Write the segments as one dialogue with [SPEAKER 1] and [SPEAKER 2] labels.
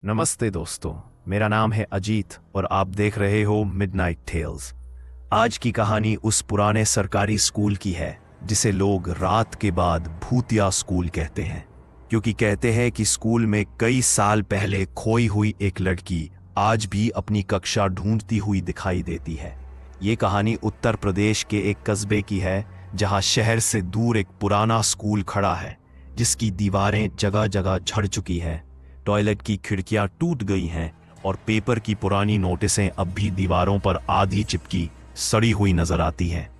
[SPEAKER 1] नमस्ते दोस्तों, मेरा नाम है अजीत और आप देख रहे हो मिडनाइट टेल्स। आज की कहानी उस पुराने सरकारी स्कूल की है जिसे लोग रात के बाद भूतिया स्कूल कहते हैं, क्योंकि कहते हैं कि स्कूल में कई साल पहले खोई हुई एक लड़की आज भी अपनी कक्षा ढूंढती हुई दिखाई देती है। ये कहानी उत्तर प्रदेश के एक कस्बे की है जहां शहर से दूर एक पुराना स्कूल खड़ा है जिसकी दीवारें जगह जगह झड़ चुकी हैं, टॉयलेट की खिड़कियां टूट गई हैं और पेपर की पुरानी नोटिसें अब भी दीवारों पर आधी चिपकी सड़ी हुई नजर आती हैं।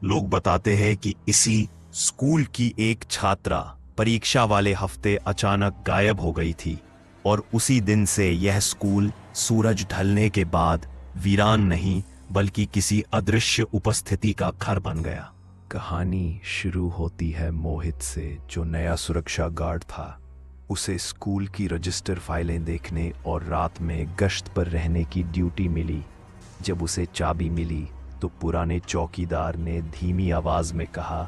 [SPEAKER 1] लोग बताते हैं कि इसी स्कूल की एक छात्रा परीक्षा वाले हफ्ते अचानक गायब हो गई थी और उसी दिन से यह स्कूल सूरज ढलने के बाद वीरान नहीं बल्कि किसी अदृश्य उपस्थिति का घर बन गया। कहानी शुरू होती है मोहित से, जो नया सुरक्षा गार्ड था। उसे स्कूल की रजिस्टर फाइलें देखने और रात में गश्त पर रहने की ड्यूटी मिली। जब उसे चाबी मिली तो पुराने चौकीदार ने धीमी आवाज में कहा,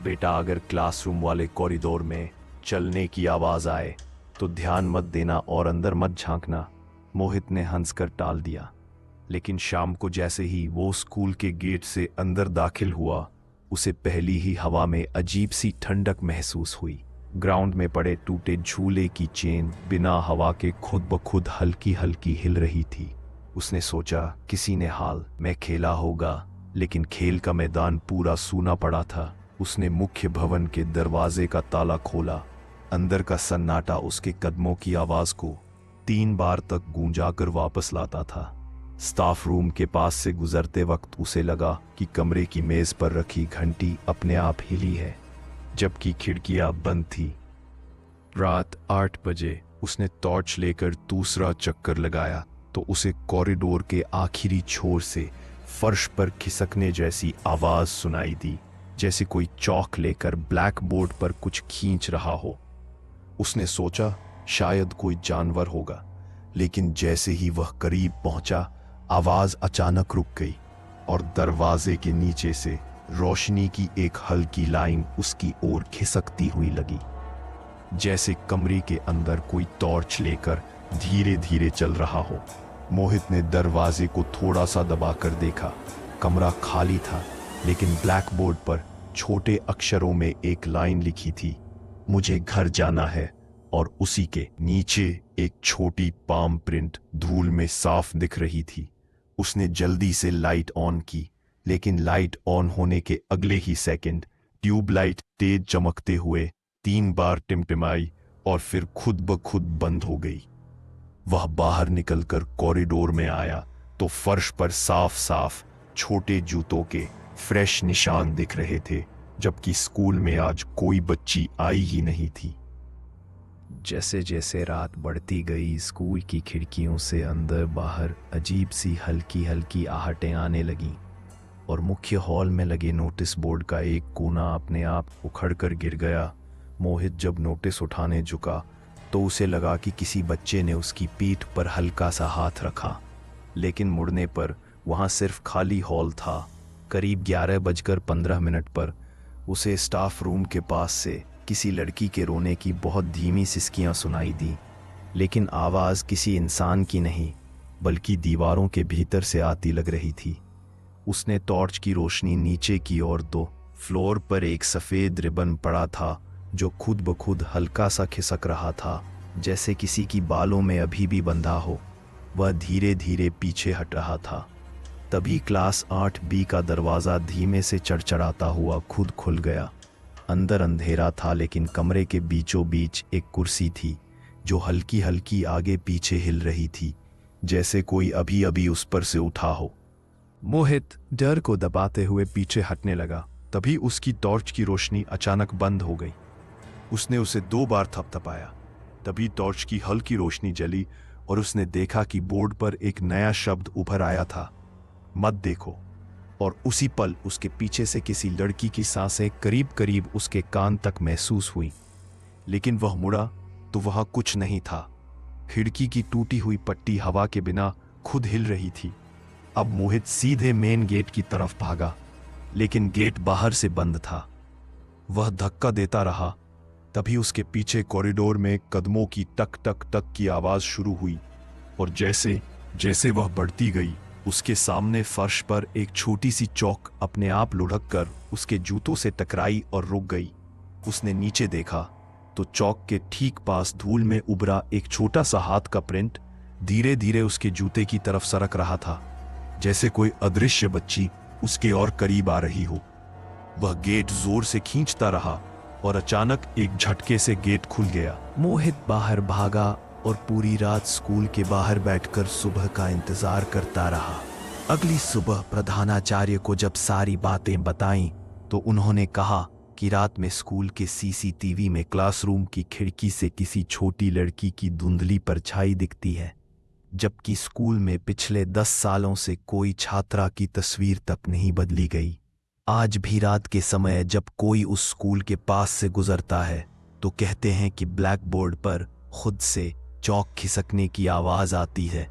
[SPEAKER 1] बेटा, अगर क्लासरूम वाले कॉरिडोर में चलने की आवाज आए तो ध्यान मत देना और अंदर मत झांकना। मोहित ने हंसकर टाल दिया, लेकिन शाम को जैसे ही वो स्कूल के गेट से अंदर दाखिल हुआ, उसे पहली ही हवा में अजीब सी ठंडक महसूस हुई। ग्राउंड में पड़े टूटे झूले की चेन बिना हवा के खुद ब खुद हल्की हल्की हिल रही थी। उसने सोचा, किसी ने हाल में खेला होगा, लेकिन खेल का मैदान पूरा सूना पड़ा था। उसने मुख्य भवन के दरवाजे का ताला खोला। अंदर का सन्नाटा उसके कदमों की आवाज को 3 बार तक गूंजा कर वापस लाता था। स्टाफ रूम के पास से गुजरते वक्त उसे लगा कि कमरे की मेज पर रखी घंटी अपने आप हिली है, जबकि खिड़कियां बंद थी। रात 8 बजे उसने टॉर्च लेकर दूसरा चक्कर लगाया तो उसे कॉरिडोर के आखिरी छोर से फर्श पर खिसकने जैसी आवाज सुनाई दी, जैसे कोई चौक लेकर ब्लैक बोर्ड पर कुछ खींच रहा हो। उसने सोचा शायद कोई जानवर होगा, लेकिन जैसे ही वह करीब पहुंचा, आवाज अचानक रुक गई और दरवाजे के नीचे से रोशनी की एक हल्की लाइन उसकी ओर खिसकती हुई लगी, जैसे कमरे के अंदर कोई टॉर्च लेकर धीरे धीरे चल रहा हो। मोहित ने दरवाजे को थोड़ा सा दबाकर देखा। कमरा खाली था, लेकिन ब्लैक बोर्ड पर छोटे अक्षरों में एक लाइन लिखी थी, मुझे घर जाना है, और उसी के नीचे एक छोटी पाम प्रिंट धूल में साफ दिख रही थी। उसने जल्दी से लाइट ऑन की, लेकिन लाइट ऑन होने के अगले ही सेकंड ट्यूबलाइट तेज चमकते हुए 3 बार टिमटिमाई और फिर खुद ब खुद बंद हो गई। वह बाहर निकलकर कॉरिडोर में आया तो फर्श पर साफ साफ छोटे जूतों के फ्रेश निशान दिख रहे थे, जबकि स्कूल में आज कोई बच्ची आई ही नहीं थी। जैसे जैसे रात बढ़ती गई, स्कूल की खिड़कियों से अंदर बाहर अजीब सी हल्की हल्की आहटें आने लगीं और मुख्य हॉल में लगे नोटिस बोर्ड का एक कोना अपने आप उखड़कर गिर गया। मोहित जब नोटिस उठाने झुका तो उसे लगा कि किसी बच्चे ने उसकी पीठ पर हल्का सा हाथ रखा, लेकिन मुड़ने पर वहां सिर्फ खाली हॉल था। करीब 11:15 पर उसे स्टाफ रूम के पास से किसी लड़की के रोने की बहुत धीमी सिसकियां सुनाई दी, लेकिन आवाज किसी इंसान की नहीं बल्कि दीवारों के भीतर से आती लग रही थी। उसने टॉर्च की रोशनी नीचे की ओर दो। फ्लोर पर एक सफेद रिबन पड़ा था जो खुद ब खुद हल्का सा खिसक रहा था, जैसे किसी की बालों में अभी भी बंधा हो। वह धीरे धीरे पीछे हट रहा था। तभी क्लास 8B का दरवाजा धीमे से चढ़चढ़ाता हुआ खुद खुल गया। अंदर अंधेरा था, लेकिन कमरे के बीचों बीच एक कुर्सी थी जो हल्की हल्की आगे पीछे हिल रही थी, जैसे कोई अभी अभी उस पर से उठा हो। मोहित डर को दबाते हुए पीछे हटने लगा। तभी उसकी टॉर्च की रोशनी अचानक बंद हो गई। उसने उसे 2 बार थपथपाया। तभी टॉर्च की हल्की रोशनी जली और उसने देखा कि बोर्ड पर एक नया शब्द उभर आया था, मत देखो। और उसी पल उसके पीछे से किसी लड़की की सांसें करीब करीब उसके कान तक महसूस हुई, लेकिन वह मुड़ा तो वहां कुछ नहीं था। खिड़की की टूटी हुई पट्टी हवा के बिना खुद हिल रही थी। अब मोहित सीधे मेन गेट की तरफ भागा, लेकिन गेट बाहर से बंद था। वह धक्का देता रहा, तभी उसके पीछे कॉरिडोर में कदमों की टक टक टक की आवाज शुरू हुई और जैसे जैसे वह बढ़ती गई उसके सामने फर्श पर एक छोटी सी चौक अपने आप लुढ़क कर उसके जूतों से टकराई और रुक गई। उसने नीचे देखा तो चौक के ठीक पास धूल में उभरा एक छोटा सा हाथ का प्रिंट धीरे धीरे उसके जूते की तरफ सरक रहा था, जैसे कोई अदृश्य बच्ची उसके और करीब आ रही हो। वह गेट जोर से खींचता रहा और अचानक एक झटके से गेट खुल गया। मोहित बाहर भागा और पूरी रात स्कूल के बाहर बैठकर सुबह का इंतजार करता रहा। अगली सुबह प्रधानाचार्य को जब सारी बातें बताईं तो उन्होंने कहा कि रात में स्कूल के सीसीटीवी में क्लासरूम की खिड़की से किसी छोटी लड़की की धुंधली परछाई दिखती है, जबकि स्कूल में पिछले 10 सालों से कोई छात्रा की तस्वीर तक नहीं बदली गई। आज भी रात के समय जब कोई उस स्कूल के पास से गुजरता है तो कहते हैं कि ब्लैक बोर्ड पर खुद से चौक खिसकने की आवाज आती है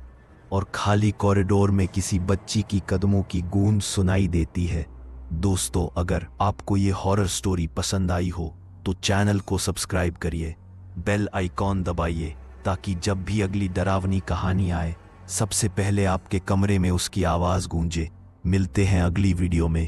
[SPEAKER 1] और खाली कॉरिडोर में किसी बच्ची की कदमों की गूंज सुनाई देती है। दोस्तों, अगर आपको ये हॉरर स्टोरी पसंद आई हो तो चैनल को सब्सक्राइब करिए, बेल आइकॉन दबाइए ताकि जब भी अगली डरावनी कहानी आए सबसे पहले आपके कमरे में उसकी आवाज गूंजे। मिलते हैं अगली वीडियो में।